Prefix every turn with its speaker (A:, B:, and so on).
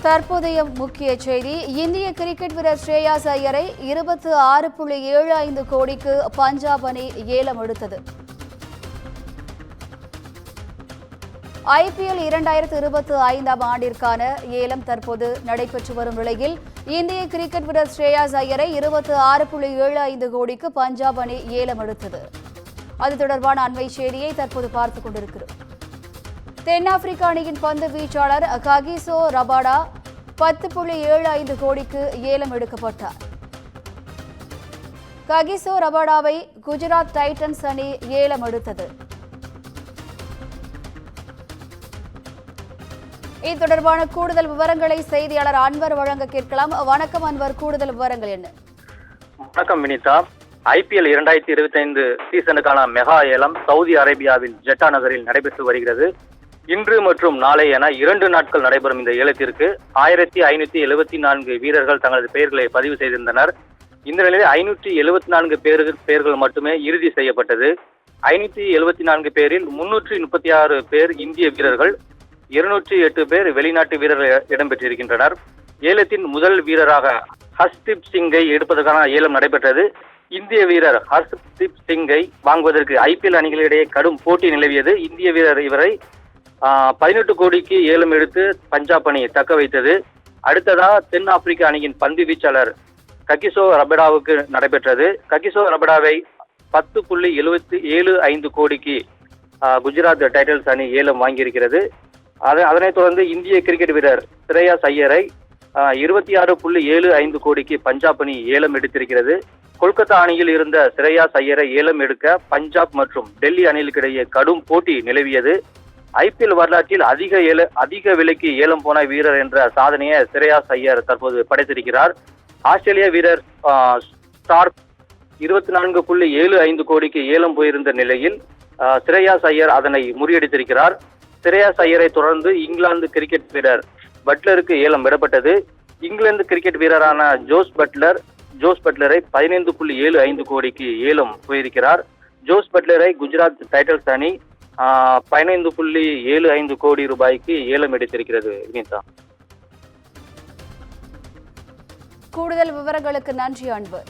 A: தற்போதைய முக்கிய செய்தி. இந்திய கிரிக்கெட் வீரர் ஸ்ரேயாஸ் ஐயரை 26.75 கோடிக்கு பஞ்சாப் அணி ஏலம் எடுத்தது. IPL 2025 ஆண்டிற்கான ஏலம் தற்போது நடைபெற்று வரும் நிலையில் இந்திய கிரிக்கெட் வீரர் ஸ்ரேயாஸ் ஐயரை 26.75 கோடிக்கு பஞ்சாப் அணி ஏலம் எடுத்தது. அது தொடர்பான அண்மை செய்தியை தற்போது பார்த்துக் கொண்டிருக்கிறோம். தென்னாப்பிரிக்க அணியின் பந்து வீச்சாளர் ககிசோ ரபாடா 10.75 கோடிக்கு ஏலம் எடுக்கப்பட்டார். ககிசோ ரபாடாவை குஜராத் டைட்டன்ஸ் அணி ஏலம் எடுத்தது. இது தொடர்பான கூடுதல் விவரங்களை செய்தியாளர் அன்வர் வழங்க கேட்கலாம். வணக்கம் அன்வர், கூடுதல் விவரங்கள் என்ன?
B: வணக்கம் வினிதா. IPL 2025 சீசனுக்கான மெகா ஏலம் சவுதி அரேபியாவில் ஜெட்டா நகரில் நடைபெற்று வருகிறது. இன்று மற்றும் நாளை என 2 நாட்கள் நடைபெறும் இந்த ஏலத்திற்கு 1574 வீரர்கள் தங்களது பெயர்களை பதிவு செய்திருந்தனர். இந்த நிலையில் 574 பெயர்கள் மட்டுமே இறுதி செய்யப்பட்டது. 574 பேரில் 336 பேர் இந்திய வீரர்கள், 208 பேர் வெளிநாட்டு வீரர்கள் இடம்பெற்றிருக்கின்றனர். ஏலத்தின் முதல் வீரராக ஹர்ஷ்தீப் சிங்கை எடுப்பதற்கான ஏலம் நடைபெற்றது. இந்திய வீரர் ஹர்ஷ்தீப் சிங்கை வாங்குவதற்கு IPL அணிகளிடையே கடும் போட்டி நிலவியது. இந்திய வீரர் இவரை 18 கோடிக்கு ஏலம் எடுத்து பஞ்சாப் அணி தக்க வைத்தது. அடுத்ததாக தென்னாப்பிரிக்க அணியின் பந்து வீச்சாளர் ககிசோ ரபாடாவுக்கு நடைபெற்றது. ககிசோ ரபாடாவை 10.75 கோடிக்கு குஜராத் டைட்டன்ஸ் அணி ஏலம் வாங்கியிருக்கிறது. அதனைத் தொடர்ந்து இந்திய கிரிக்கெட் வீரர் ஸ்ரேயாஸ் ஐயரை 26.75 கோடிக்கு பஞ்சாப் அணி ஏலம் எடுத்திருக்கிறது. கொல்கத்தா அணியில் இருந்த ஸ்ரேயாஸ் ஐயரை ஏலம் எடுக்க பஞ்சாப் மற்றும் டெல்லி அணிகளுக்கிடையே கடும் போட்டி நிலவியது. IPL வரலாற்றில் அதிக விலைக்கு ஏலம் போன வீரர் என்ற சாதனையை ஸ்ரேயாஸ் ஐயர் தற்போது படைத்திருக்கிறார். ஆஸ்திரேலிய வீரர் ஸ்டார்க் 24.75 கோடிக்கு ஏலம் போயிருந்த நிலையில் ஸ்ரேயாஸ் ஐயர் அதனை முறியடித்திருக்கிறார். ஸ்ரேயாஸ் ஐயரை தொடர்ந்து இங்கிலாந்து கிரிக்கெட் வீரர் பட்லருக்கு ஏலம் விடப்பட்டது. இங்கிலாந்து கிரிக்கெட் வீரரான ஜோஸ் பட்லரை 15.75 கோடிக்கு ஏலம் போயிருக்கிறார். ஜோஸ் பட்லரை குஜராத் டைட்டன்ஸ் அணி 15.75 கோடி ரூபாய்க்கு ஏலம் எடுத்திருக்கிறது. வினிதா,
A: கூடுதல் விவரங்களுக்கு நன்றி அன்பர்.